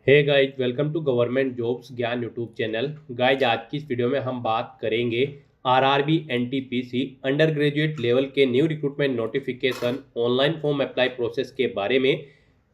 Hey guys, welcome to government jobs Gyan YouTube channel. Guys, आज की इस वीडियो में हम बात करेंगे RRB NTPC under graduate level के new recruitment notification online form apply process के बारे में।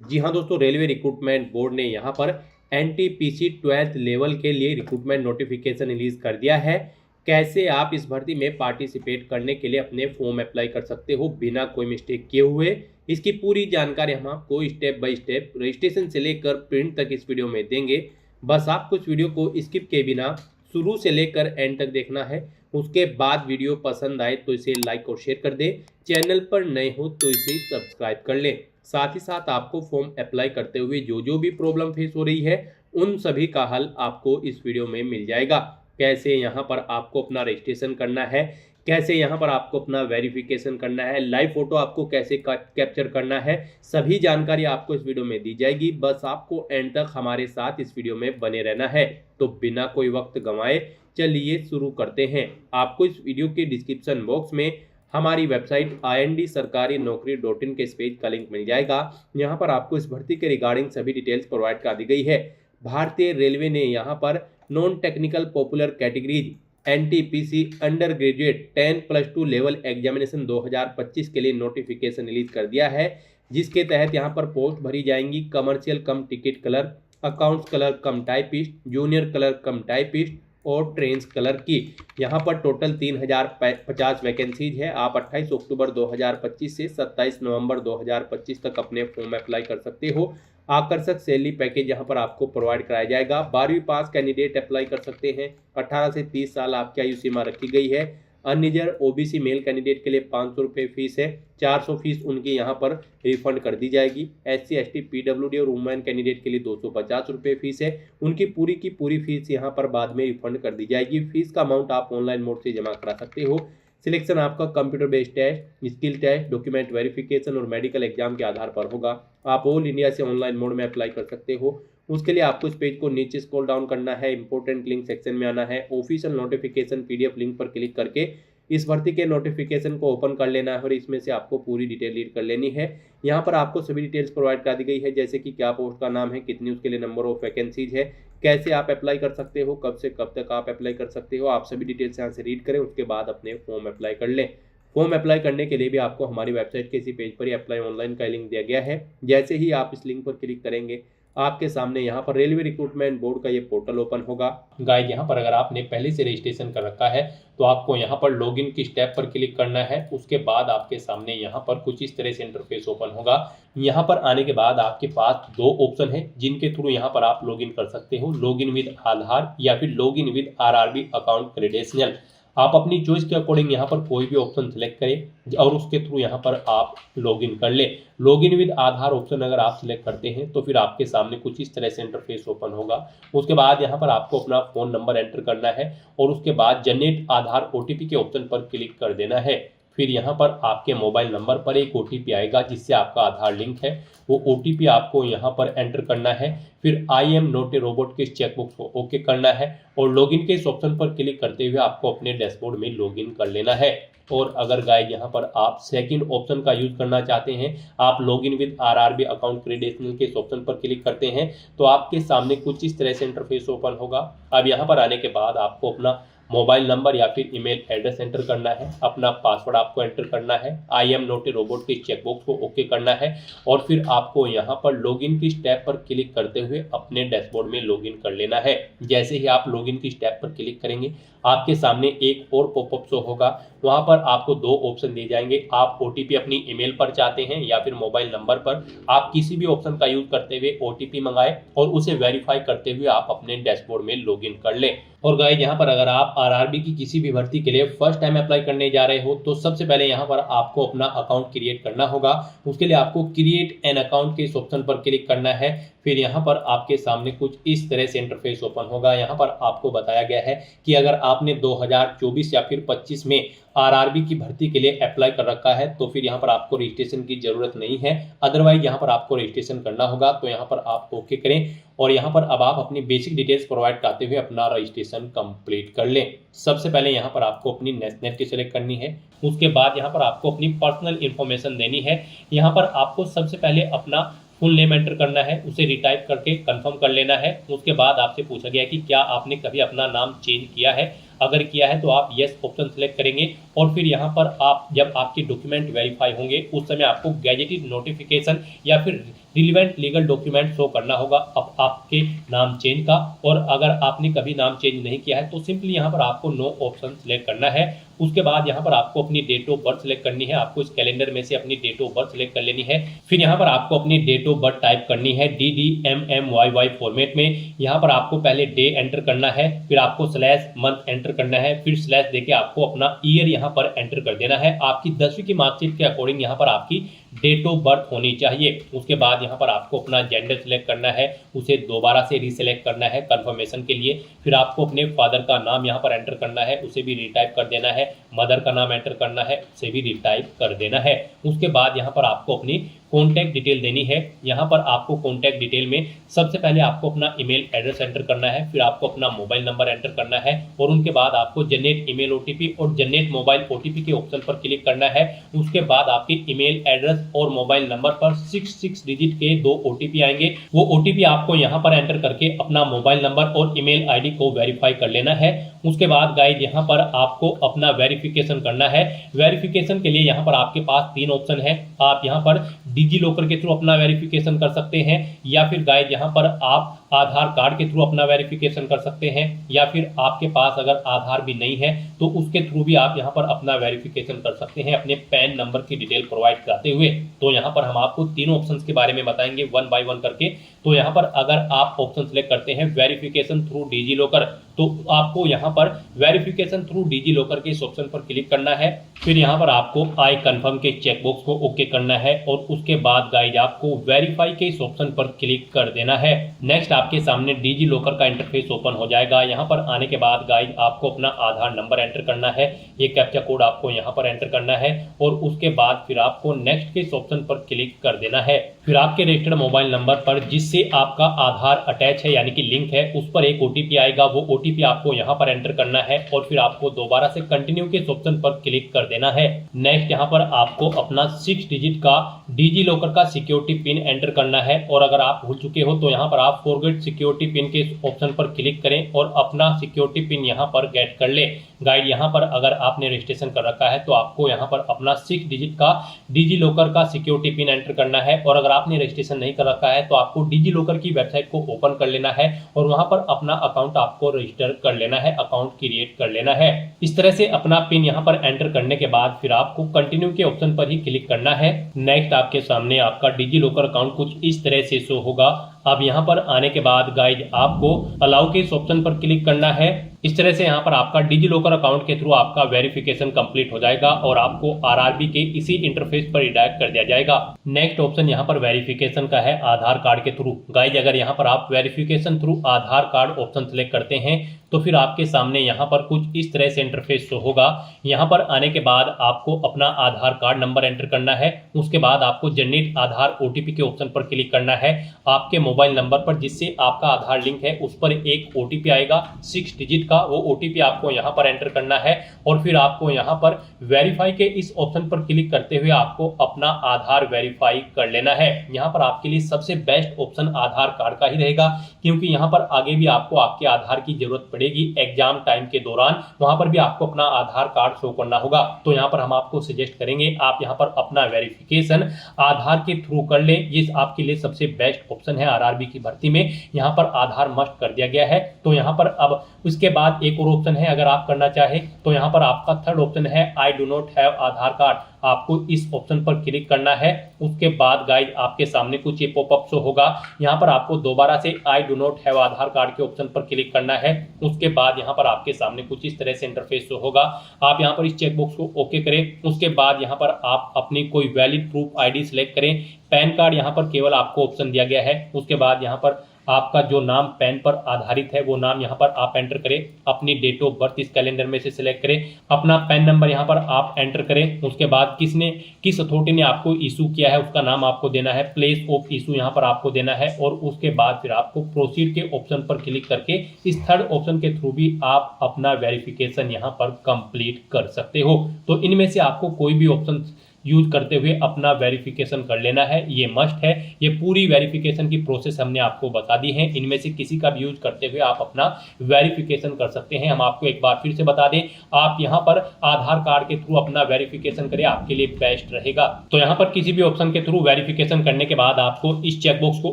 जी हाँ दोस्तों, रेलवे रिक्रूटमेंट बोर्ड ने यहाँ पर एनटीपीसी 12th लेवल के लिए रिक्रूटमेंट नोटिफिकेशन रिलीज कर दिया है। कैसे आप इस भर्ती में पार्टिसिपेट करने के लिए अपने फॉर्म अप्लाई कर सकते हो बिना कोई मिस्टेक किए हुए, इसकी पूरी जानकारी हम आपको स्टेप बाय स्टेप रजिस्ट्रेशन से लेकर प्रिंट तक इस वीडियो में देंगे। बस आपको इस वीडियो को स्किप के बिना शुरू से लेकर एंड तक देखना है। उसके बाद वीडियो पसंद आए तो इसे लाइक और शेयर कर दे। चैनल पर नए हो तो इसे सब्सक्राइब कर ले। साथ ही साथ आपको फॉर्म अप्लाई करते हुए जो जो भी प्रॉब्लम फेस हो रही है उन सभी का हल आपको इस वीडियो में मिल जाएगा। कैसे यहाँ पर आपको अपना रजिस्ट्रेशन करना है, कैसे यहाँ पर आपको अपना वेरिफिकेशन करना है, लाइव फोटो आपको कैसे कैप्चर करना है, सभी जानकारी आपको इस वीडियो में दी जाएगी। बस आपको एंड तक हमारे साथ इस वीडियो में बने रहना है। तो बिना कोई वक्त गंवाए चलिए शुरू करते हैं। आपको इस वीडियो के डिस्क्रिप्शन बॉक्स में हमारी वेबसाइट ind-sarkari-naukri.in के इस पेज का लिंक मिल जाएगा। यहाँ पर आपको इस भर्ती के रिगार्डिंग सभी डिटेल्स प्रोवाइड कर दी गई है। भारतीय रेलवे ने यहाँ पर non technical popular categories NTPC under graduate 10+2 level examination 2025 के लिए नोटिफिकेशन रिलीज कर दिया है, जिसके तहत यहाँ पर पोस्ट भरी जाएंगी कमर्शियल कम टिकट कलर, अकाउंट्स कलर कम टाइपिस्ट, जूनियर कलर कम टाइपिस्ट और ट्रेंस कलर की। यहाँ पर टोटल 3050 वैकेंसीज है। आप 28 अक्टूबर 2025 से 27 नवंबर 2025 तक अपने फॉर्म अप्लाई कर सकते हो। आकर्षक सैलरी पैकेज यहाँ पर आपको प्रोवाइड कराया जाएगा। 12वीं पास कैंडिडेट अप्लाई कर सकते हैं। 18 से 30 साल आपकी आयु सीमा रखी गई है। अनरिजर्व ओबीसी मेल कैंडिडेट के लिए 500 रुपये फीस है। 400 फीस उनकी यहाँ पर रिफंड कर दी जाएगी। SC ST PWD और वुमेन कैंडिडेट के लिए 250 रुपये फीस है। उनकी पूरी की पूरी फीस यहाँ पर बाद में रिफंड कर दी जाएगी। फीस का अमाउंट आप ऑनलाइन मोड से जमा करा सकते हो। सिलेक्शन आपका computer based test, skill test, document verification और मेडिकल एग्जाम के आधार पर होगा। आप ऑल इंडिया से ऑनलाइन मोड में अप्लाई कर सकते हो। उसके लिए आपको इस पेज को नीचे स्क्रॉल डाउन करना है, इंपॉर्टेंट लिंक सेक्शन में आना है, ऑफिशियल नोटिफिकेशन PDF लिंक पर क्लिक करके इस भर्ती के नोटिफिकेशन को ओपन कर लेना है और इसमें से आपको पूरी डिटेल रीड कर लेनी है। यहाँ पर आपको सभी डिटेल्स प्रोवाइड कर दी गई है, जैसे कि क्या पोस्ट का नाम है, कितनी उसके लिए नंबर ऑफ वैकेंसीज है, कैसे आप अप्लाई कर सकते हो, कब से कब तक आप अप्लाई कर सकते हो। आप सभी डिटेल्स यहाँ से रीड करें, उसके बाद अपने फॉर्म अप्लाई कर लें। फॉर्म अप्लाई करने के लिए भी आपको हमारी वेबसाइट के इसी पेज पर ही अप्लाई ऑनलाइन का लिंक दिया गया है। जैसे ही आप इस लिंक पर क्लिक करेंगे आपके सामने यहाँ पर रेलवे रिक्रूटमेंट बोर्ड का ये पोर्टल ओपन होगा। गाइस, यहाँ पर अगर आपने पहले से रजिस्ट्रेशन कर रखा है तो आपको यहाँ पर लॉगिन की स्टेप पर क्लिक करना है। उसके बाद आपके सामने यहाँ पर कुछ इस तरह से इंटरफेस ओपन होगा। यहाँ पर आने के बाद आपके पास दो ऑप्शन है जिनके थ्रू यहाँ पर आप लॉगिन कर सकते हो, लॉगिन विद आधार या फिर login with RRB account credential. आप अपनी चॉइस के अकॉर्डिंग यहाँ पर कोई भी ऑप्शन सेलेक्ट करें और उसके थ्रू यहाँ पर आप लॉगिन कर लें। लॉगिन विद आधार ऑप्शन अगर आप सिलेक्ट करते हैं तो फिर आपके सामने कुछ इस तरह से इंटरफेस ओपन होगा। उसके बाद यहाँ पर आपको अपना फ़ोन नंबर एंटर करना है और उसके बाद जनरेट आधार OTP के ऑप्शन पर क्लिक कर देना है। फिर यहाँ पर आपके मोबाइल नंबर पर एक OTP आएगा जिससे आपका आधार लिंक है। वो OTP आपको यहाँ पर एंटर करना है। फिर I am not a robot के इस चेकबॉक्स को ओके करना है और लॉगिन के इस ऑप्शन पर क्लिक करते हुए आपको अपने डैशबोर्ड में लॉगिन कर लेना है। और अगर गाइस यहाँ पर आप सेकंड ऑप्शन का यूज करना चाहते हैं, आप login with RRB account credential के इस ऑप्शन पर क्लिक करते हैं तो आपके सामने कुछ इस तरह से इंटरफेस ओपन होगा। अब यहाँ पर आने के बाद आपको अपना मोबाइल नंबर या फिर ईमेल एड्रेस एंटर करना है, अपना पासवर्ड आपको एंटर करना है, I am not a robot के चेकबॉक्स को ओके करना है और फिर आपको यहाँ पर लॉगिन की स्टेप पर क्लिक करते हुए अपने डैशबोर्ड में लॉगिन कर लेना है। जैसे ही आप लॉगिन की स्टेप पर क्लिक करेंगे आपके सामने एक और पॉपअप शो होगा। वहाँ पर आपको दो ऑप्शन दिए जाएंगे, आप OTP अपनी ईमेल पर चाहते हैं या फिर मोबाइल नंबर पर। आप किसी भी ऑप्शन का यूज करते हुए OTP मंगाए और उसे वेरीफाई करते हुए आप अपने डैशबोर्ड में लॉगिन कर लें। और गाइस, यहाँ पर अगर आप आरआरबी की किसी भी भर्ती के लिए फर्स्ट टाइम अप्लाई करने जा रहे हो तो सबसे पहले यहाँ पर आपको अपना अकाउंट क्रिएट करना होगा। उसके लिए आपको क्रिएट एन अकाउंट के इस ऑप्शन पर क्लिक करना है। फिर यहाँ पर आपके सामने कुछ इस तरह से इंटरफेस ओपन होगा। यहाँ पर आपको बताया गया है कि अगर आपने 2024 या फिर 25 में आरआरबी की भर्ती के लिए अप्लाई कर रखा है तो फिर यहाँ पर आपको रजिस्ट्रेशन की जरूरत नहीं है। अदरवाइज यहाँ पर आपको रजिस्ट्रेशन करना होगा। तो यहाँ पर आप ओके करें और यहाँ पर अब आप अपनी बेसिक डिटेल्स प्रोवाइड करते हुए अपना रजिस्ट्रेशन कंप्लीट कर लें। सबसे पहले यहाँ पर आपको अपनी नेशनलिटी सेलेक्ट करनी है। उसके बाद यहाँ पर आपको अपनी पर्सनल इंफॉर्मेशन देनी है। यहाँ पर आपको सबसे पहले अपना फुल नेम एंटर करना है, उसे रिटाइप करके कंफर्म कर लेना है। उसके बाद आपसे पूछा गया कि क्या आपने कभी अपना नाम चेंज किया है, अगर किया है तो आप यस ऑप्शन सेलेक्ट करेंगे और फिर यहाँ पर आप जब आपके डॉक्यूमेंट वेरीफाई होंगे उस समय आपको गैजेटेड नोटिफिकेशन या फिर रिलीवेंट लीगल डॉक्यूमेंट शो करना होगा अब आपके नाम चेंज का। और अगर आपने कभी नाम चेंज नहीं किया है तो सिंपली यहाँ पर आपको नो ऑप्शन सेलेक्ट करना है। उसके बाद यहाँ पर आपको अपनी डेट ऑफ बर्थ सेलेक्ट करनी है, आपको इस कैलेंडर में से अपनी डेट ऑफ बर्थ सेलेक्ट कर लेनी है। फिर यहाँ पर आपको अपनी डेट ऑफ बर्थ टाइप करनी है DDMMYY फॉर्मेट में। यहाँ पर आपको पहले डे एंटर करना है, फिर आपको स्लैश मंथ एंटर करना है, फिर स्लैश देके आपको अपना ईयर यहाँ पर एंटर कर देना है। आपकी 10वीं की मार्कशीट के अकॉर्डिंग यहाँ पर आपकी डेट ऑफ बर्थ होनी चाहिए। उसके बाद यहाँ पर आपको अपना जेंडर सेलेक्ट करना है, उसे दोबारा से रीसेलेक्ट करना है कंफर्मेशन के लिए। फिर आपको अपने फादर का नाम यहाँ पर एंटर करना है, उसे भी रिटाइप कर देना है। मदर का नाम एंटर करना है, उसे भी रिटाइप कर देना है। उसके बाद यहाँ पर आपको अपनी कॉन्टैक्ट डिटेल देनी है। यहाँ पर आपको कॉन्टैक्ट डिटेल में सबसे पहले आपको अपना ईमेल एड्रेस एंटर करना है, फिर आपको अपना मोबाइल नंबर एंटर करना है और उनके बाद आपको जनरेट ईमेल ओटीपी और जनरेट मोबाइल ओटीपी के ऑप्शन पर क्लिक करना है। उसके बाद आपके ईमेल एड्रेस और मोबाइल नंबर पर 6 डिजिट के 2 ओटीपी आएंगे। वो ओटीपी आपको यहाँ पर एंटर करके अपना मोबाइल नंबर और ईमेल आईडी को वेरीफाई कर लेना है। उसके बाद गाइज यहाँ पर आपको अपना वेरिफिकेशन करना है। वेरिफिकेशन के लिए यहाँ पर आपके पास 3 ऑप्शन है। आप यहाँ पर डिजी लॉकर के थ्रू अपना वेरिफिकेशन कर सकते हैं, या फिर गाइज यहाँ पर आप आधार कार्ड के थ्रू अपना वेरिफिकेशन कर सकते हैं, या फिर आपके पास अगर आधार भी नहीं है तो उसके थ्रू भी आप यहाँ पर अपना वेरिफिकेशन कर सकते हैं अपने पैन नंबर की डिटेल प्रोवाइड कराते हुए। तो यहाँ पर हम आपको तीनों ऑप्शंस के बारे में बताएंगे वन बाय वन करके। तो यहाँ पर अगर आप ऑप्शन सेलेक्ट करते हैं वेरिफिकेशन थ्रू डिजी लॉकर, तो आपको यहाँ पर वेरिफिकेशन थ्रू डिजी लॉकर के इस ऑप्शन पर क्लिक करना है। फिर यहाँ पर आपको आई कंफर्म के चेकबॉक्स को ओके करना है और उसके बाद गाइज आपको वेरीफाई के इस ऑप्शन पर क्लिक कर देना है। नेक्स्ट आपके सामने डिजी लॉकर का इंटरफेस ओपन हो जाएगा। यहाँ पर आने के बाद गाइज आपको अपना आधार नंबर एंटर करना है, ये कैप्चा कोड आपको यहाँ पर एंटर करना है और उसके बाद फिर आपको नेक्स्ट के इस ऑप्शन पर क्लिक कर देना है। फिर आपके रजिस्टर्ड मोबाइल नंबर पर जिससे आपका आधार अटैच है यानी कि लिंक है, उस पर एक ओटीपी आएगा। वो ओटीपी आपको यहाँ पर एंटर करना है और फिर आपको दोबारा से कंटिन्यू के इस ऑप्शन पर क्लिक कर देना है। नेक्स्ट यहाँ पर आपको अपना 6 डिजिट का डिजी लॉकर का सिक्योरिटी पिन एंटर करना है और अगर आप भूल चुके हो तो यहाँ पर आप फॉरगेट सिक्योरिटी पिन के इस ऑप्शन पर क्लिक करें और अपना सिक्योरिटी पिन यहाँ पर गेट कर ले। गाइड यहाँ पर अगर आपने रजिस्ट्रेशन कर रखा है तो आपको यहाँ पर अपना 6 डिजिट का डिजी लॉकर का सिक्योरिटी पिन एंटर करना है और अगर आपने रजिस्ट्रेशन नहीं कर रखा है तो आपको डिजी लॉकर की वेबसाइट को ओपन कर लेना है और वहां पर अपना अकाउंट आपको रजिस्टर कर लेना है, अकाउंट क्रिएट कर लेना है। इस तरह से अपना पिन यहाँ पर एंटर करने के बाद फिर आपको कंटिन्यू के ऑप्शन पर ही क्लिक करना है। नेक्स्ट आपके सामने आपका डिजी लॉकर अकाउंट कुछ इस तरह से शो होगा। अब यहाँ पर आने के बाद गाइज आपको अलाउ के इस ऑप्शन पर क्लिक करना है। इस तरह से यहाँ पर आपका डिजी लॉकर अकाउंट के थ्रू आपका वेरिफिकेशन कंप्लीट हो जाएगा और आपको आरआरबी के इसी इंटरफेस पर रिडायरेक्ट कर दिया जाएगा। नेक्स्ट ऑप्शन यहाँ पर वेरिफिकेशन का है आधार कार्ड के थ्रू। गाइज अगर यहाँ पर आप वेरिफिकेशन थ्रू आधार कार्ड ऑप्शन सेलेक्ट करते हैं तो फिर आपके सामने यहाँ पर कुछ इस तरह से इंटरफेस शो होगा। यहाँ पर आने के बाद आपको अपना आधार कार्ड नंबर एंटर करना है। उसके बाद आपको जनरेट आधार ओटीपी के ऑप्शन पर क्लिक करना है। आपके मोबाइल नंबर पर जिससे आपका आधार लिंक है उस पर एक ओटीपी आएगा 6 डिजिट का, वो ओटीपी आपको यहाँ पर एंटर करना है और फिर आपको यहाँ पर वेरीफाई के इस ऑप्शन पर क्लिक करते हुए आपको अपना आधार वेरीफाई कर लेना है। यहाँ पर आपके लिए सबसे बेस्ट ऑप्शन आधार कार्ड का ही रहेगा क्योंकि यहाँ पर आगे भी आपको आपके आधार की जरूरत पड़ेगी एग्जाम टाइम के दौरान, वहां पर भी आपको अपना आधार कार्ड शो करना होगा। तो यहाँ पर हम आपको सजेस्ट करेंगे आप यहाँ पर अपना वेरिफिकेशन आधार के थ्रू कर लें, ये आपके लिए सबसे बेस्ट ऑप्शन है। आरआरबी की भर्ती में यहाँ पर आधार मस्ट कर दिया गया है। तो यहाँ पर अब उसके बाद एक और ऑप्शन है अगर आप करना चाहे तो यहाँ पर आपका थर्ड ऑप्शन है I do not have Aadhaar card. आपको इस ऑप्शन पर क्लिक करना है। उसके बाद गाइज आपके सामने कुछ ये पॉपअप शो होगा। यहाँ पर आपको दोबारा से I do not have Aadhaar card के ऑप्शन पर क्लिक करना है। उसके बाद यहाँ पर आपके सामने कुछ इस तरह से इंटरफेस शो होगा। आप यहाँ पर इस चेकबॉक्स को ओके करें। उसके बाद यहाँ पर आप अपनी कोई वैलिड प्रूफ आईडी सिलेक्ट करें। पैन कार्ड यहाँ पर केवल आपको ऑप्शन दिया गया है। उसके बाद यहाँ पर आपका जो नाम पैन पर आधारित है वो नाम यहाँ पर आप एंटर करें। अपनी डेट ऑफ बर्थ इस कैलेंडर में से सिलेक्ट करें। अपना पैन नंबर यहाँ पर आप एंटर करें। उसके बाद किस अथॉरिटी ने आपको इशू किया है उसका नाम आपको देना है। प्लेस ऑफ इशू यहाँ पर आपको देना है और उसके बाद फिर आपको प्रोसीड के ऑप्शन पर क्लिक करके इस थर्ड ऑप्शन के थ्रू भी आप अपना वेरिफिकेशन यहाँ पर कंप्लीट कर सकते हो। तो इनमें से आपको कोई भी ऑप्शन यूज करते हुए अपना वेरिफिकेशन कर लेना है, ये मस्ट है। ये पूरी वेरिफिकेशन की प्रोसेस हमने आपको बता दी है, इनमें से किसी का भी यूज करते हुए आप अपना वेरिफिकेशन कर सकते हैं। हम आपको एक बार फिर से बता दें, आप यहाँ पर आधार कार्ड के थ्रू अपना वेरिफिकेशन करें, आपके लिए बेस्ट रहेगा। तो यहाँ पर किसी भी ऑप्शन के थ्रू वेरिफिकेशन करने के बाद आपको इस चेकबॉक्स को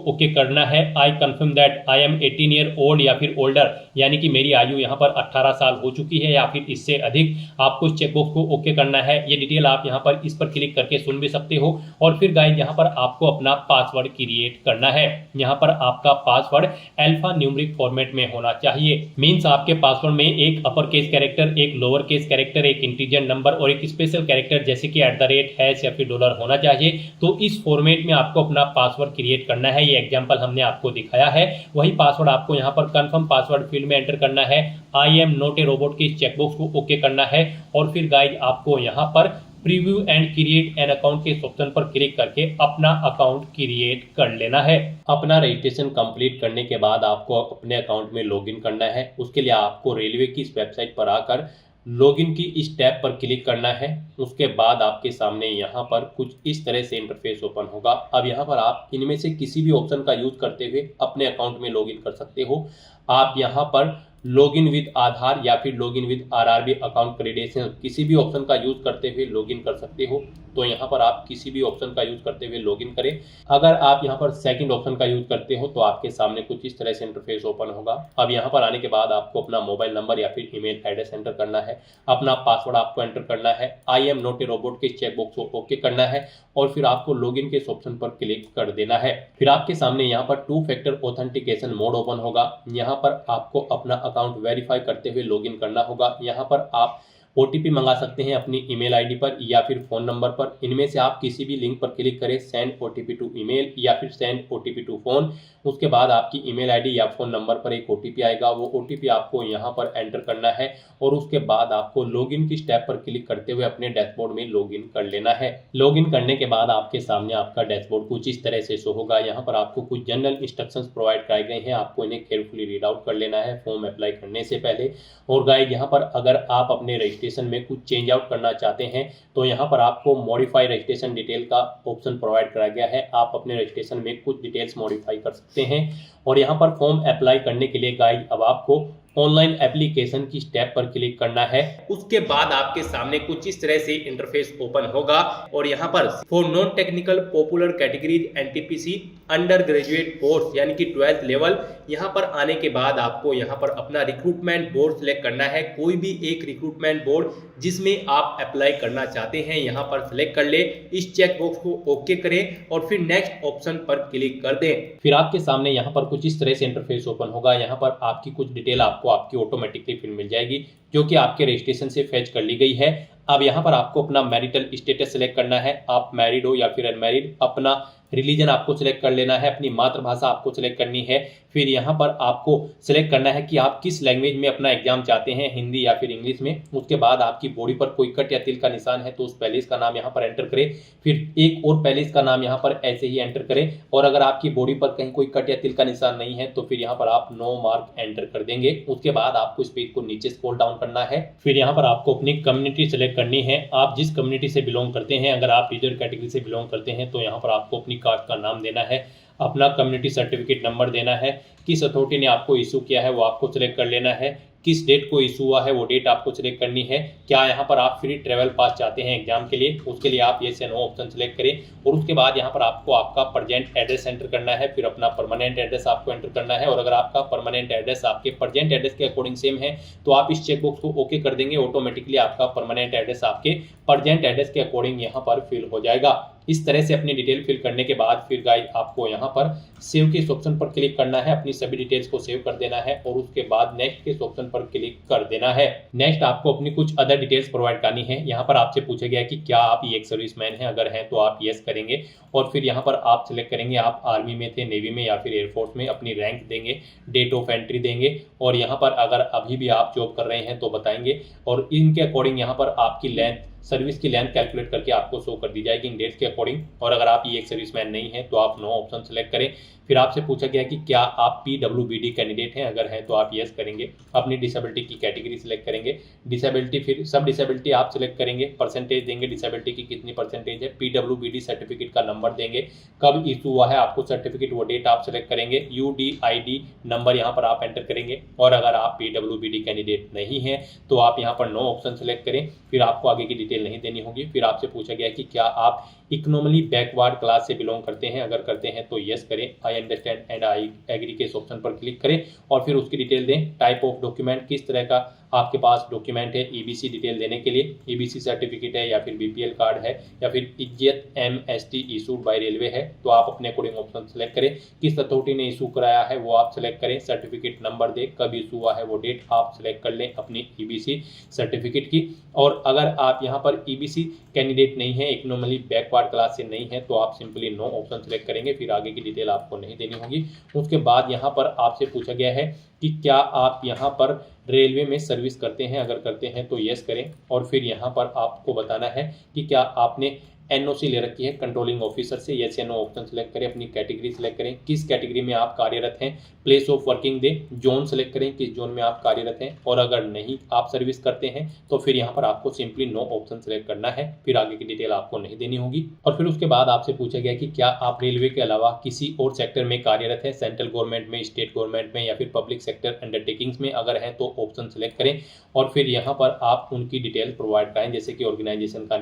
ओके करना है, I confirm that I am 18 year old या फिर ओल्डर, यानी कि मेरी आयु यहाँ पर 18 साल हो चुकी है या फिर इससे अधिक। आपको इस चेकबॉक्स को ओके करना है। ये डिटेल आप यहाँ पर इस पर क्लिक करके सुन भी सकते हो। और फिर गाइस यहाँ पर आपको अपना पासवर्ड क्रिएट करना है। यहाँ पर आपका पासवर्ड अल्फा न्यूमेरिक फॉर्मेट में होना चाहिए। मींस आपके पासवर्ड में एक अपर केस कैरेक्टर, एक लोअर केस कैरेक्टर, एक इंटीजर नंबर और एक स्पेशल कैरेक्टर जैसे कि @ या फिर डॉलर होना चाहिए। तो इस फॉर्मेट में आपको अपना पासवर्ड क्रिएट करना है। ये एग्जांपल हमने आपको दिखाया है। वही पासवर्ड आपको यहाँ पर कंफर्म पासवर्ड फील्ड में एंटर करना है। I am not a robot के इस चेकबॉक्स को ओके करना है। और फिर गाइस आपको यहाँ पर preview and create an account के ऑप्शन पर क्लिक करके अपना अकाउंट क्रिएट कर लेना है। अपना रजिस्ट्रेशन कंप्लीट करने के बाद आपको अपने अकाउंट में लॉगिन करना है। उसके लिए आपको रेलवे की इस वेबसाइट पर आकर लॉगिन की इस टैब पर क्लिक करना है। उसके बाद आपके सामने यहाँ पर कुछ इस तरह से इंटरफेस ओपन होगा। अब यहाँ पर आप इनमें से किसी भी ऑप्शन का यूज करते हुए अपने अकाउंट में लॉगिन कर सकते हो। आप यहाँ पर लॉगिन विद आधार या फिर login with RRB account credential किसी भी ऑप्शन का यूज करते हुए लॉगिन कर सकते हो। तो यहाँ पर आप किसी भी ऑप्शन का यूज करते हुए लॉगिन करें। अगर आप यहाँ पर सेकंड ऑप्शन का यूज करते हो तो आपके सामने कुछ इस तरह से इंटरफेस ओपन होगा। अब यहाँ पर आने के बाद आपको अपना मोबाइल नंबर या फिर ईमेल एड्रेस एंटर करना है। अपना पासवर्ड आपको एंटर करना है। I am not a robot के चेकबॉक्स को ओके करना है और फिर आपको लॉगिन के इस ऑप्शन पर क्लिक कर देना है। फिर आपके सामने यहाँ पर 2 फैक्टर ऑथेंटिकेशन मोड ओपन होगा। यहाँ पर आपको अपना अकाउंट वेरीफाई करते हुए लॉगिन करना होगा। यहाँ पर आप OTP मंगा सकते हैं अपनी ईमेल आईडी पर या फिर फोन नंबर पर। इनमें से आप किसी भी लिंक पर क्लिक करें, सेंड OTP टू ईमेल या फिर सेंड OTP टू फोन। उसके बाद आपकी ईमेल आईडी या फोन नंबर पर एक OTP आएगा। वो OTP आपको यहाँ पर एंटर करना है और उसके बाद आपको लॉगिन की स्टेप पर क्लिक करते हुए अपने डैशबोर्ड में लॉगिन कर लेना है। लॉगिन करने के बाद आपके सामने आपका डैशबोर्ड कुछ इस तरह से शो होगा। यहाँ पर आपको कुछ जनरल इंस्ट्रक्शंस प्रोवाइड कराए गए हैं, आपको इन्हें केयरफुली रीड आउट कर लेना है फॉर्म अप्लाई करने से पहले। और गाइड यहाँ पर अगर आप अपने रजिस्ट्रेशन में कुछ चेंज आउट करना चाहते हैं तो यहाँ पर आपको मॉडिफाई रजिस्ट्रेशन डिटेल का ऑप्शन प्रोवाइड कराया गया है। आप अपने रजिस्ट्रेशन में कुछ डिटेल्स मॉडिफाई कर सकते हैं। और यहाँ पर फॉर्म अप्लाई करने के लिए गाइड अब आपको ऑनलाइन एप्लीकेशन की स्टेप पर क्लिक करना है। उसके बाद आपके सामने कुछ इस तरह से इंटरफेस ओपन होगा और यहाँ पर for non technical popular categories NTPC under graduate course यानी कि 12th लेवल, यहाँ पर आने के बाद आपको यहाँ पर अपना रिक्रूटमेंट बोर्ड सिलेक्ट करना है। कोई भी एक रिक्रूटमेंट बोर्ड जिसमें आप अप्लाई करना चाहते हैं यहाँ पर सिलेक्ट कर ले। इस चेक बॉक्स को ओके करें और फिर नेक्स्ट ऑप्शन पर क्लिक कर दें। फिर आपके सामने यहाँ पर कुछ इस तरह से इंटरफेस ओपन होगा। यहाँ पर आपकी कुछ डिटेल आपको आपकी ऑटोमेटिकली फिर मिल जाएगी जो कि आपके रजिस्ट्रेशन से फेच कर ली गई है। अब यहाँ पर आपको अपना मैरिटल स्टेटस सिलेक्ट करना है, आप मैरिड हो या फिर अनमैरिड। अपना रिलीजन आपको सिलेक्ट कर लेना है, अपनी मातृभाषा आपको सिलेक्ट करनी है। फिर यहाँ पर आपको सिलेक्ट करना है कि आप किस लैंग्वेज में अपना एग्जाम चाहते हैं, हिंदी या फिर इंग्लिश में। उसके बाद आपकी बॉडी पर कोई कट या तिल का निशान है तो उस पैलेस का नाम यहाँ पर एंटर करें। फिर एक और पैलेस का नाम यहाँ पर ऐसे ही एंटर करें। और अगर आपकी बॉडी पर कहीं कोई कट या तिल का निशान नहीं है तो फिर यहाँ पर आप नो मार्क एंटर कर देंगे। उसके बाद आपको इस पेज को नीचे स्क्रॉल डाउन करना है। फिर यहाँ पर आपको अपनी कम्युनिटी सेलेक्ट करनी है, आप जिस कम्युनिटी से बिलोंग करते हैं। अगर आप रिजर्व कैटेगरी से बिलोंग करते हैं तो यहाँ पर आपको अपनी कास्ट का नाम देना है, अपना कम्युनिटी सर्टिफिकेट नंबर देना है, किस अथॉरिटी ने आपको इशू किया है वो आपको सिलेक्ट कर लेना है, किस डेट को इशू हुआ है वो डेट आपको सिलेक्ट करनी है। क्या यहाँ पर आप फ्री ट्रेवल पास चाहते हैं एग्जाम के लिए, उसके लिए आप येस या नो ऑप्शन सिलेक्ट करें। और उसके बाद यहाँ पर आपको आपका प्रेजेंट एड्रेस एंटर करना है, फिर अपना परमानेंट एड्रेस आपको एंटर करना है। और अगर आपका परमानेंट एड्रेस आपके प्रेजेंट एड्रेस के अकॉर्डिंग सेम है तो आप इस चेकबॉक्स को ओके कर देंगे। ऑटोमेटिकली आपका परमानेंट एड्रेस आपके प्रेजेंट एड्रेस के अकॉर्डिंग यहाँ पर फिल हो जाएगा। इस तरह से अपनी डिटेल फिल करने के बाद फिर गाइड आपको यहाँ पर सेव के इस ऑप्शन पर क्लिक करना है, अपनी सभी डिटेल्स को सेव कर देना है और उसके बाद नेक्स्ट के इस ऑप्शन पर क्लिक कर देना है। नेक्स्ट आपको अपनी कुछ अदर डिटेल्स प्रोवाइड करनी है। यहाँ पर आपसे पूछा गया कि क्या आप ये एक सर्विसमैन हैं, अगर हैं तो आप यस करेंगे। और फिर यहाँ पर आप सिलेक्ट करेंगे आप आर्मी में थे, नेवी में या फिर एयरफोर्स में, अपनी रैंक देंगे, डेट ऑफ एंट्री देंगे। और यहाँ पर अगर अभी भी आप जॉब कर रहे हैं तो बताएंगे और इनके अकॉर्डिंग यहाँ पर आपकी लेंथ सर्विस की लेंथ कैलकुलेट करके आपको शो कर दी जाएगी इन डेट्स के अकॉर्डिंग। और अगर आप एक सर्विसमैन नहीं है तो आप नो ऑप्शन सेलेक्ट करें। फिर आपसे पूछा गया कि क्या आप PWBD कैंडिडेट हैं, अगर हैं तो आप यस करेंगे। अपनी डिसेबिलिटी की कैटेगरी सिलेक्ट करेंगे, डिसेबिलिटी फिर सब डिसेबिलिटी आप सिलेक्ट करेंगे, परसेंटेज देंगे डिसेबिलिटी की कितनी परसेंटेज है, PWBD सर्टिफिकेट का नंबर देंगे, कब इशू हुआ है आपको सर्टिफिकेट वो डेट आप सिलेक्ट करेंगे, UDID नंबर यहाँ पर आप एंटर करेंगे। और अगर आप PWBD कैंडिडेट नहीं है तो आप यहाँ पर नो ऑप्शन सेलेक्ट करें। फिर आपको आगे की डिटेल नहीं देनी होगी। फिर आपसे पूछा गया कि क्या आप इकोनॉमिकली बैकवर्ड क्लास से बिलोंग करते हैं, अगर करते हैं तो यस करें, I understand and I agree के इस ऑप्शन पर क्लिक करें और फिर उसकी डिटेल दें। टाइप ऑफ डॉक्यूमेंट, किस तरह का आपके पास डॉक्यूमेंट है, EBC डिटेल देने के लिए, EBC सर्टिफिकेट है या फिर BPL कार्ड है या फिर इज्जत MST इशूड बाय रेलवे है, तो आप अपने अकॉर्डिंग ऑप्शन सेलेक्ट करें। किस अथॉरिटी ने इशू कराया है वो आप सेलेक्ट करें, सर्टिफिकेट नंबर दें, कब इशू हुआ है वो डेट आप सेलेक्ट कर लें अपनी EBC सर्टिफिकेट की। और अगर आप यहाँ पर EBC कैंडिडेट नहीं है, इकोनॉमिकली बैकवर्ड क्लास से नहीं है, तो आप सिंपली नो ऑप्शन सेलेक्ट करेंगे। फिर आगे की डिटेल आपको नहीं देनी होगी। उसके बाद यहाँ पर आपसे पूछा गया है कि क्या आप यहाँ पर रेलवे में सर्विस करते हैं, अगर करते हैं तो यस करें। और फिर यहाँ पर आपको बताना है कि क्या आपने NOC ले रखी है कंट्रोलिंग ऑफिसर से, यस या नो ऑप्शन सेलेक्ट करें। अपनी कैटेगरी सेलेक्ट करें, किस कैटेगरी में आप कार्यरत हैं, place of working they, zone select करें किस जोन में आप कार्यरत हैं। और अगर नहीं आप सर्विस करते हैं तो फिर यहाँ पर आपको सिंपली नो ऑप्शन सेलेक्ट करना है। फिर आगे की डिटेल आपको नहीं देनी होगी। और फिर उसके बाद आपसे पूछा गया कि क्या आप रेलवे के अलावा किसी और सेक्टर में कार्यरत है, सेंट्रल गवर्नमेंट में, स्टेट गवर्नमेंट में या फिर पब्लिक सेक्टर अंडरटेकिंग्स में, अगर है तो ऑप्शन सेलेक्ट करें। और फिर यहाँ पर आप उनकी डिटेल प्रोवाइड करें, जैसे कि ऑर्गेनाइजेशन का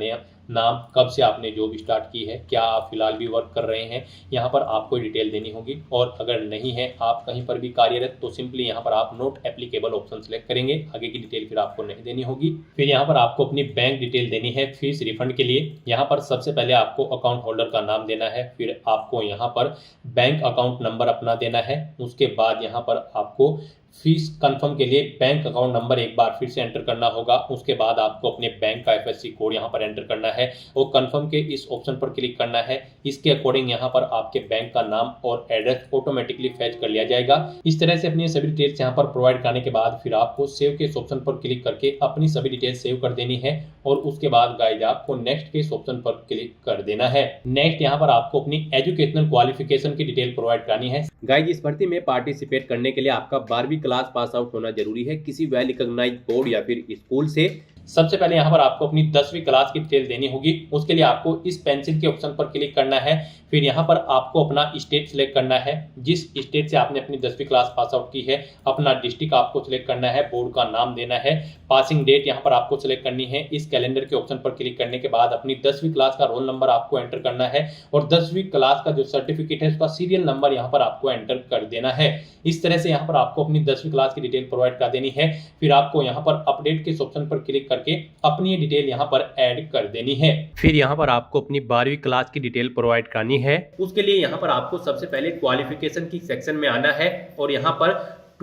नाम, कब से आपने जॉब स्टार्ट की है, क्या आप फिलहाल भी वर्क कर रहे हैं, यहाँ पर आपको डिटेल देनी होगी। और अगर नहीं है आप कहीं पर भी कार्यरत तो सिंपली यहाँ पर आप नॉट एप्लीकेबल ऑप्शन सेलेक्ट करेंगे। आगे की डिटेल फिर आपको नहीं देनी होगी। फिर यहाँ पर आपको अपनी बैंक डिटेल देनी है फीस रिफंड के लिए। यहाँ पर सबसे पहले आपको अकाउंट होल्डर का नाम देना है, फिर आपको यहाँ पर बैंक अकाउंट नंबर अपना देना है। उसके बाद यहाँ पर आपको फीस कंफर्म के लिए बैंक अकाउंट नंबर एक बार फिर से एंटर करना होगा। उसके बाद आपको अपने बैंक का FSC कोड यहाँ पर एंटर करना है और कंफर्म के इस ऑप्शन पर क्लिक करना है। इसके अकॉर्डिंग यहाँ पर आपके बैंक का नाम और एड्रेस ऑटोमेटिकली फैच कर लिया जाएगा। इस तरह से अपनी सभी डिटेल्स यहाँ पर प्रोवाइड करने के बाद फिर आपको सेव के इस ऑप्शन पर क्लिक करके अपनी सभी डिटेल्स सेव कर देनी है। और उसके बाद गाइज आपको नेक्स्ट के इस ऑप्शन पर क्लिक कर देना है। नेक्स्ट यहाँ पर आपको अपनी एजुकेशनल क्वालिफिकेशन की डिटेल प्रोवाइड करनी है। गाइज इस भर्ती में पार्टिसिपेट करने के लिए आपका 12वीं क्लास पास आउट होना जरूरी है किसी वेल रिकॉग्नाइज्ड बोर्ड या फिर स्कूल से। सबसे पहले यहाँ पर आपको अपनी 10वीं क्लास की डिटेल देनी होगी। उसके लिए आपको इस पेंसिल के ऑप्शन पर क्लिक करना है। फिर यहाँ पर आपको अपना स्टेट सिलेक्ट करना है, जिस स्टेट से आपने अपनी 10वीं क्लास पास आउट की है। अपना डिस्ट्रिक्ट आपको सिलेक्ट करना है, बोर्ड का नाम देना है, पासिंग डेट यहाँ पर आपको सिलेक्ट करनी है। इस कैलेंडर के ऑप्शन पर क्लिक करने के बाद अपनी 10वीं क्लास का रोल नंबर आपको एंटर करना है और 10वीं क्लास का जो सर्टिफिकेट है उसका सीरियल नंबर यहाँ पर आपको एंटर कर देना है। इस तरह से यहाँ पर आपको अपनी 10वीं क्लास की डिटेल प्रोवाइड कर देनी है। फिर आपको यहाँ पर अपडेट के ऑप्शन पर क्लिक करके अपनी डिटेल यहाँ पर ऐड कर देनी है। फिर यहाँ पर आपको अपनी 12वीं क्लास की डिटेल प्रोवाइड करनी है। उसके लिए यहाँ पर आपको सबसे पहले क्वालिफिकेशन की सेक्शन में आना है और यहाँ पर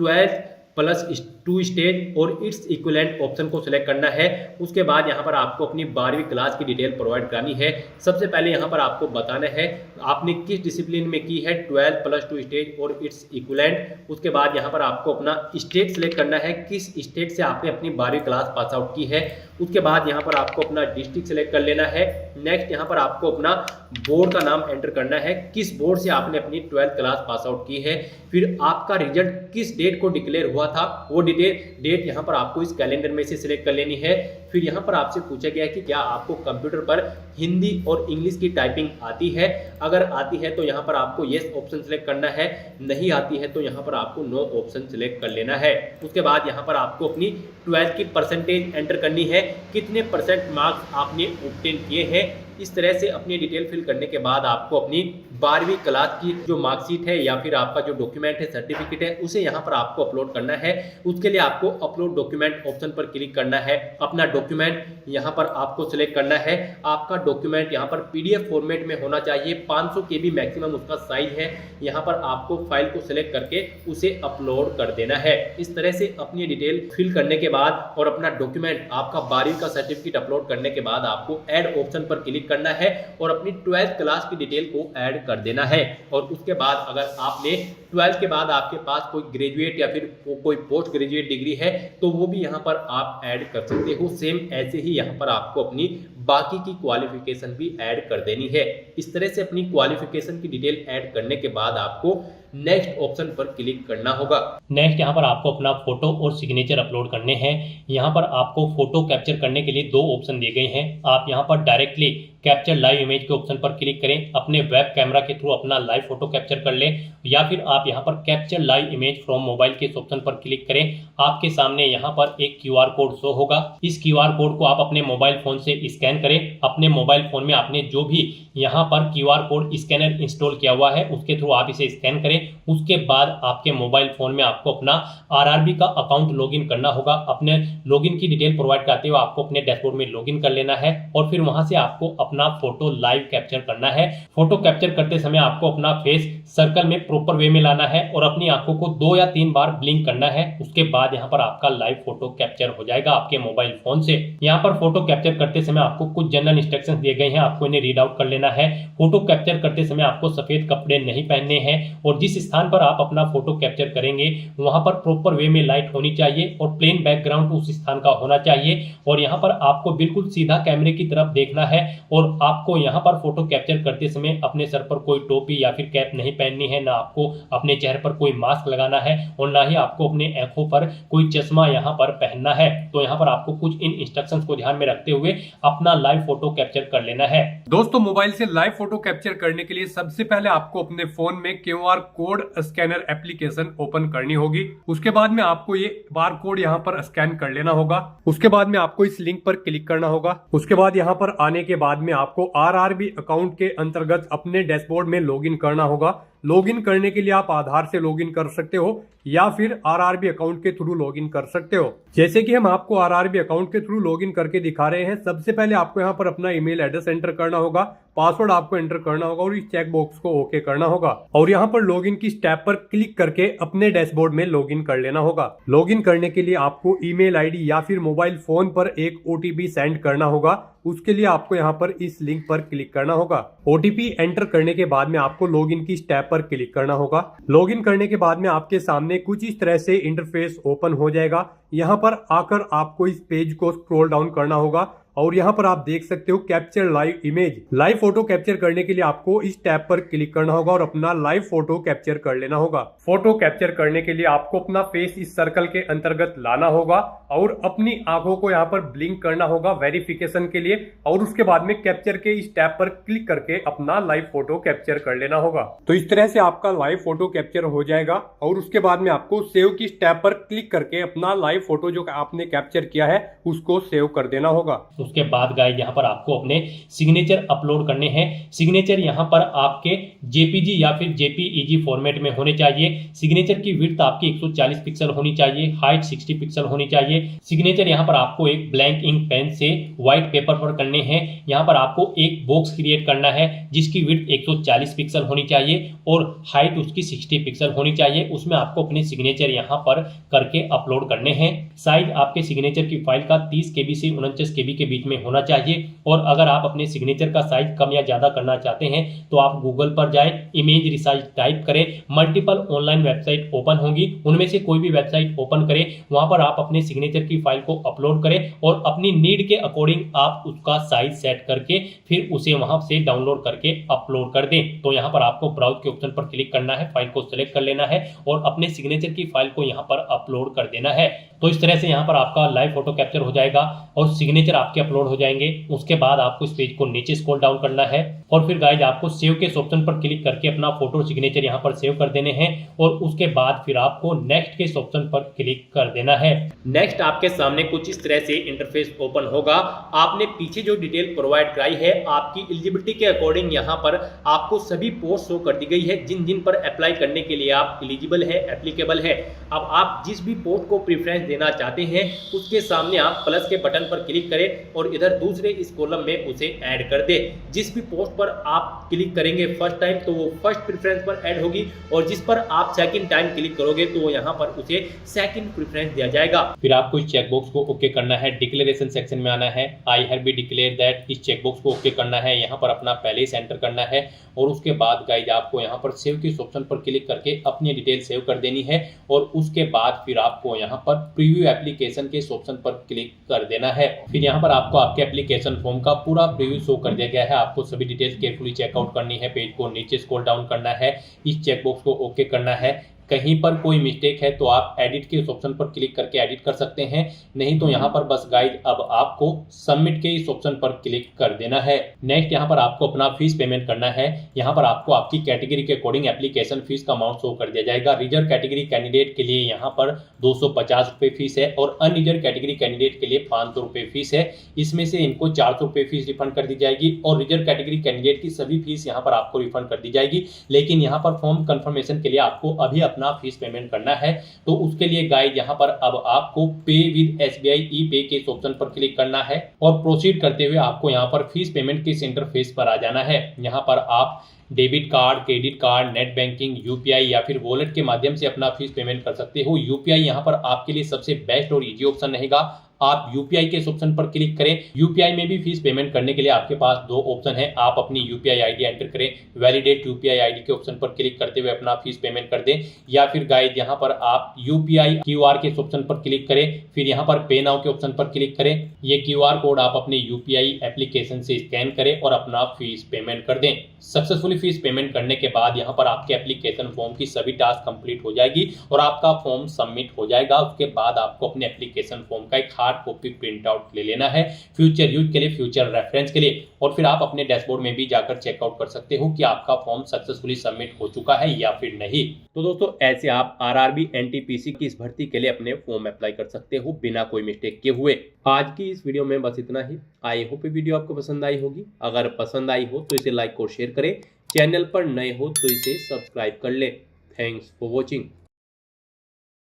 12+2 स्टेज और इट्स इक्विवेलेंट ऑप्शन को सिलेक्ट करना है। उसके बाद यहाँ पर आपको अपनी 12वीं क्लास की डिटेल प्रोवाइड करनी है। सबसे पहले यहाँ पर आपको बताना है आपने किस डिसिप्लिन में की है, 12+2 स्टेज और इट्स इक्विवेलेंट। उसके बाद यहाँ पर आपको अपना स्टेट सिलेक्ट करना है, किस स्टेट से आपने अपनी 12वीं क्लास पास आउट की है। उसके बाद यहाँ पर आपको अपना डिस्ट्रिक्ट सिलेक्ट कर लेना है। नेक्स्ट यहाँ पर आपको अपना बोर्ड का नाम एंटर करना है, किस बोर्ड से आपने अपनी 12th क्लास पास आउट की है। फिर आपका रिजल्ट किस डेट को डिक्लेयर हुआ था वो डेट यहाँ पर आपको इस कैलेंडर में से सिलेक्ट कर लेनी है। फिर यहाँ पर आपसे पूछा गया कि क्या आपको कंप्यूटर पर हिंदी और इंग्लिश की टाइपिंग आती है। अगर आती है तो यहाँ पर आपको येस ऑप्शन सिलेक्ट करना है, नहीं आती है तो यहाँ पर आपको नो ऑप्शन सिलेक्ट कर लेना है। उसके बाद यहाँ पर आपको अपनी 12th की परसेंटेज एंटर करनी है, कितने % मार्क्स आपने ऑब्टेन किए हैं। इस तरह से अपनी डिटेल फिल करने के बाद आपको अपनी 12वीं क्लास की जो मार्कशीट है या फिर आपका जो डॉक्यूमेंट है, सर्टिफिकेट है, उसे यहाँ पर आपको अपलोड करना है। उसके लिए आपको अपलोड डॉक्यूमेंट ऑप्शन पर क्लिक करना है। अपना डॉक्यूमेंट यहाँ पर आपको सिलेक्ट करना है। आपका डॉक्यूमेंट यहाँ पर PDF फॉर्मेट में होना चाहिए, 500 KB मैक्सिमम उसका साइज है। यहाँ पर आपको फाइल को सिलेक्ट करके उसे अपलोड कर देना है। इस तरह से अपनी डिटेल फिल करने के बाद और अपना डॉक्यूमेंट आपका 12वीं का सर्टिफिकेट अपलोड करने के बाद आपको ऐड ऑप्शन पर क्लिक क्लिक करना है और अपनी 12th क्लास की डिटेल को ऐड कर देना है। और उसके बाद अगर आपने 12th के बाद आपके पास कोई ग्रेजुएट या फिर कोई पोस्ट ग्रेजुएट डिग्री है तो वो भी यहाँ पर आप ऐड कर सकते हो। सेम ऐसे ही यहाँ पर आपको अपनी बाकी की क्वालिफिकेशन भी ऐड कर देनी है। इस तरह से अपनी क्वालिफिकेशन की डिटेल ऐड करने के बाद आपको नेक्स्ट ऑप्शन पर क्लिक करना होगा। नेक्स्ट यहाँ पर आपको अपना फोटो और सिग्नेचर अपलोड करने हैं। यहाँ पर आपको फोटो कैप्चर करने के लिए 2 ऑप्शन दिए गए हैं। आप यहाँ पर डायरेक्टली कैप्चर लाइव इमेज के ऑप्शन पर क्लिक करें, अपने वेब कैमरा के थ्रू अपना लाइव फोटो कैप्चर कर लें, या फिर आप यहाँ पर capture live image from mobile के ऑप्शन पर क्लिक करें। आपके सामने यहाँ पर एक QR कोड शो होगा। इस QR कोड को आप अपने मोबाइल फोन से स्कैन करें। अपने मोबाइल फोन में आपने जो भी यहाँ पर QR कोड स्कैनर इंस्टॉल किया हुआ है उसके थ्रू आप इसे स्कैन करें। उसके बाद आपके मोबाइल फोन में आपको अपना RRB का अकाउंट लॉगिन करना होगा। अपने लॉगिन की डिटेल प्रोवाइड करते हुए आपको अपने डैशबोर्ड में लॉगिन कर लेना है और फिर वहां से आपको अपना फोटो लाइव कैप्चर करना है। फोटो कैप्चर करते समय आपको अपना फेस सर्कल में प्रॉपर वे में लाना है और अपनी आंखों को 2 या 3 बार ब्लिंक करना है। उसके बाद यहाँ पर आपका लाइव फोटो कैप्चर हो जाएगा आपके मोबाइल फोन से। यहाँ पर फोटो कैप्चर करते समय आपको कुछ जनरल इंस्ट्रक्शंस दिए गए हैं, आपको इन्हें रीड आउट कर लेना है। फोटो कैप्चर करते समय आपको सफेद कपड़े नहीं पहनने हैं और जिस स्थान पर आप अपना फोटो कैप्चर करेंगे वहां पर प्रॉपर वे में लाइट होनी चाहिए और प्लेन बैकग्राउंड उस स्थान का होना चाहिए। और यहाँ पर आपको बिल्कुल सीधा कैमरे की तरफ देखना है और आपको यहाँ पर फोटो कैप्चर करते समय अपने सर पर कोई टोपी या फिर कैप नहीं पहननी है, ना आपको अपने चेहरे पर कोई मास्क लगाना है और ना ही आपको अपने आंखों पर कोई चश्मा यहाँ पर पहनना है। तो यहाँ पर आपको कुछ इन इंस्ट्रक्शंस को ध्यान में रखते हुए अपना लाइव फोटो कैप्चर कर लेना है। दोस्तों, मोबाइल से लाइव फोटो कैप्चर करने के लिए सबसे पहले आपको अपने फोन में QR code scanner application open करनी होगी। उसके बाद में आपको ये बार कोड यहाँ पर स्कैन कर लेना होगा। उसके बाद में आपको इस लिंक पर क्लिक करना होगा। उसके बाद यहाँ पर आने के बाद में आपको RRB अकाउंट के अंतर्गत अपने डैशबोर्ड में लॉगिन करना होगा। लॉगिन करने के लिए आप आधार से लॉगिन कर सकते हो या फिर RRB अकाउंट के थ्रू लॉगिन कर सकते हो। जैसे कि हम आपको RRB अकाउंट के थ्रू लॉगिन करके दिखा रहे हैं। सबसे पहले आपको यहाँ पर अपना ईमेल एड्रेस एंटर करना होगा, पासवर्ड आपको एंटर करना होगा और इस चेक बॉक्स को ओके करना होगा और यहाँ पर लॉगिन की स्टेप पर क्लिक करके अपने डैशबोर्ड में लॉगिन कर लेना होगा। लॉगिन करने के लिए आपको ईमेल आईडी या फिर मोबाइल फोन पर एक OTP सेंड करना होगा। उसके लिए आपको यहाँ पर इस लिंक पर क्लिक करना होगा। OTP एंटर करने के बाद में आपको लॉगिन की स्टेप पर क्लिक करना होगा। लॉगिन करने के बाद में आपके सामने कुछ इस तरह से इंटरफेस ओपन हो जाएगा। यहाँ पर आकर आपको इस पेज को स्क्रॉल डाउन करना होगा और यहाँ पर आप देख सकते हो capture live image. Live photo capture करने के लिए आपको इस टैब पर क्लिक करना होगा और अपना लाइव फोटो कैप्चर कर लेना होगा। फोटो कैप्चर करने के लिए आपको अपना फेस इस सर्कल के अंतर्गत लाना होगा और अपनी आंखों को यहाँ पर ब्लिंक करना होगा वेरिफिकेशन के लिए और उसके बाद में कैप्चर के इस टैब पर क्लिक करके अपना लाइव फोटो कैप्चर कर लेना होगा। तो इस तरह से आपका लाइव फोटो कैप्चर हो जाएगा और उसके बाद में आपको सेव की टैब पर क्लिक करके अपना लाइव फोटो जो आपने कैप्चर किया है उसको सेव कर देना होगा। उसके बाद गाइस यहाँ पर आपको अपने सिग्नेचर अपलोड करने हैं। सिग्नेचर यहाँ पर आपके JPG या फिर JPEG फॉर्मेट में होने चाहिए। सिग्नेचर की विड्थ आपकी 140 पिक्सल होनी चाहिए, हाइट 60 पिक्सल होनी चाहिए। सिग्नेचर यहाँ पर आपको एक ब्लैंक इंक पेन से व्हाइट पेपर पर करने हैं। यहाँ पर आपको एक बॉक्स क्रिएट करना है जिसकी विड्थ 140 पिक्सल होनी चाहिए और हाइट उसकी 60 पिक्सल होनी चाहिए। उसमें आपको अपने सिग्नेचर यहाँ पर करके अपलोड करने हैं। साइज आपके सिग्नेचर की फाइल का 30 KB से 49 KB के बीच में होना चाहिए। और अगर आप अपने सिग्नेचर का साइज कम या ज्यादा करना चाहते हैं तो आप गूगल पर जाएं, इमेज रिसाइज टाइप करें, मल्टीपल ऑनलाइन वेबसाइट ओपन होंगी, उनमें से कोई भी वेबसाइट ओपन करें, वहां पर आप अपने सिग्नेचर की फाइल को अपलोड करें और अपनी नीड के अकॉर्डिंग आप उसका साइज सेट करके फिर उसे वहां से डाउनलोड करके अपलोड कर दें। तो यहाँ पर आपको ब्राउज के ऑप्शन पर क्लिक करना है, फाइल को सिलेक्ट कर लेना है और अपने सिग्नेचर की फाइल को यहाँ पर अपलोड कर देना है। तो इस तरह से यहाँ पर आपका लाइव फोटो कैप्चर हो जाएगा और सिग्नेचर आपके अपलोड हो जाएंगे। उसके बाद आपको इस पेज को नीचे स्क्रॉल डाउन करना है और फिर गाइज आपको सेव के ऑप्शन पर क्लिक करके अपना फोटो सिग्नेचर यहाँ पर सेव कर देने हैं और उसके बाद फिर आपको नेक्स्ट के ऑप्शन पर क्लिक कर देना है। नेक्स्ट आपके सामने कुछ इस तरह से इंटरफेस ओपन होगा। आपने पीछे जो डिटेल प्रोवाइड कराई है आपकी एलिजिबिलिटी के अकॉर्डिंग यहाँ पर आपको सभी पोस्ट शो कर दी गई है जिन जिन पर अप्लाई करने के लिए आप एलिजिबल है, एप्लीकेबल है। अब आप जिस भी पोस्ट को प्रेफरेंस देना चाहते हैं उसके सामने आप प्लस के बटन पर क्लिक करें और इधर दूसरे इस कॉलम में उसे ऐड कर दे। जिस भी पोस्ट पर आप क्लिक करेंगे फर्स्ट टाइम तो वो फर्स्ट प्रेफरेंस पर ऐड होगी, और जिस पर आप सेकंड टाइम क्लिक करोगे तो यहाँ पर उसे सेकंड प्रेफरेंस दिया जाएगा। फिर आपको इस चेकबॉक्स को ओके करना है, डिक्लेरेशन सेक्शन में आना है, I have be declare that, इस चेकबॉक्स को ओके करना है, यहाँ पर अपना पहले ही एंटर करना है, और उसके बाद गाइज आपको यहाँ पर सेव के ऑप्शन पर क्लिक करके अपनी डिटेल सेव कर देनी है, और उसके बाद फिर आपको यहाँ पर प्रीव्यू एप्लीकेशन के ऑप्शन पर क्लिक कर देना है। फिर यहाँ पर आपको आपके एप्लीकेशन फॉर्म का पूरा प्रीव्यू शो कर दिया गया है। आपको सभी डिटेल्स केयरफुली चेकआउट करनी है, पेज को नीचे स्क्रॉल डाउन करना है, इस चेकबॉक्स को ओके करना है। कहीं पर कोई मिस्टेक है तो आप एडिट के ऑप्शन पर क्लिक करके एडिट कर सकते हैं, नहीं तो यहाँ पर बस गाइड अब आपको सबमिट के इस ऑप्शन पर क्लिक कर देना है। नेक्स्ट यहाँ पर आपको अपना फीस पेमेंट करना है। यहाँ पर आपको आपकी कैटेगरी के अकॉर्डिंग एप्लीकेशन फीस का अमाउंट शो कर दिया जाएगा। रिजर्व कैटेगरी कैंडिडेट के लिए यहाँ पर 250 रुपये फीस है, और अनरिजर्व कैटेगरी कैंडिडेट के लिए 500 रुपये फीस है। इसमें से इनको 400 रुपये फीस रिफंड कर दी जाएगी, और रिजर्व कैटेगरी कैंडिडेट की सभी फीस यहाँ पर आपको रिफंड कर दी जाएगी। लेकिन यहाँ पर फॉर्म कंफर्मेशन के लिए आपको अभी अपना फीस पेमेंट करना है, तो उसके लिए गाइड यहाँ पर अब आपको पे विद SBI ई पे के ऑप्शन पर क्लिक करना है, और प्रोसीड करते हुए आपको यहाँ पर फीस पेमेंट के इंटरफेस पर आ जाना है। यहाँ पर आप debit card, credit card, net banking, UPI या फिर वॉलेट के माध्यम से अपना फीस पेमेंट कर सकते हो। UPI यहाँ पर आपके लिए सबसे बेस्ट और इजी ऑप्शन रहेगा। आप UPI के ऑप्शन पर क्लिक करें। UPI में भी फीस पेमेंट करने के लिए आपके पास दो ऑप्शन है। आप अपनी UPI ID एंटर करें, वैलिडेट UPI ID के ऑप्शन पर क्लिक करते हुए अपना फीस पेमेंट कर दें, या फिर गाइड यहाँ पर आप UPI QR के ऑप्शन पर क्लिक करें, फिर यहाँ पर पे नाउ के ऑप्शन पर क्लिक करें। ये QR कोड आप अपने UPI एप्लीकेशन से स्कैन करें और अपना फीस पेमेंट कर दें। सक्सेसफुली फीस पेमेंट करने के बाद यहाँ पर आपके एप्लीकेशन फॉर्म की सभी टास्क कंप्लीट हो जाएगी और आपका फॉर्म सबमिट हो जाएगा। उसके बाद आपको अपने एप्लीकेशन फॉर्म का एक हार्ड कॉपी प्रिंट आउट ले लेना है फ्यूचर यूज के लिए, फ्यूचर रेफरेंस के लिए, और फिर आप अपने डैशबोर्ड में भी जाकर चेकआउट कर सकते हो कि आपका फॉर्म सक्सेसफुली सबमिट हो चुका है या फिर नहीं। तो दोस्तों ऐसे आप RRB NTPC की इस भर्ती के लिए अपने फॉर्म अप्लाई कर सकते हो बिना कोई मिस्टेक के हुए। आज की इस वीडियो में बस इतना ही। आई होप वीडियो आपको पसंद आई होगी। अगर पसंद आई हो तो इसे लाइक और शेयर करें, चैनल पर नए हो तो इसे सब्सक्राइब कर लें। Thanks for watching.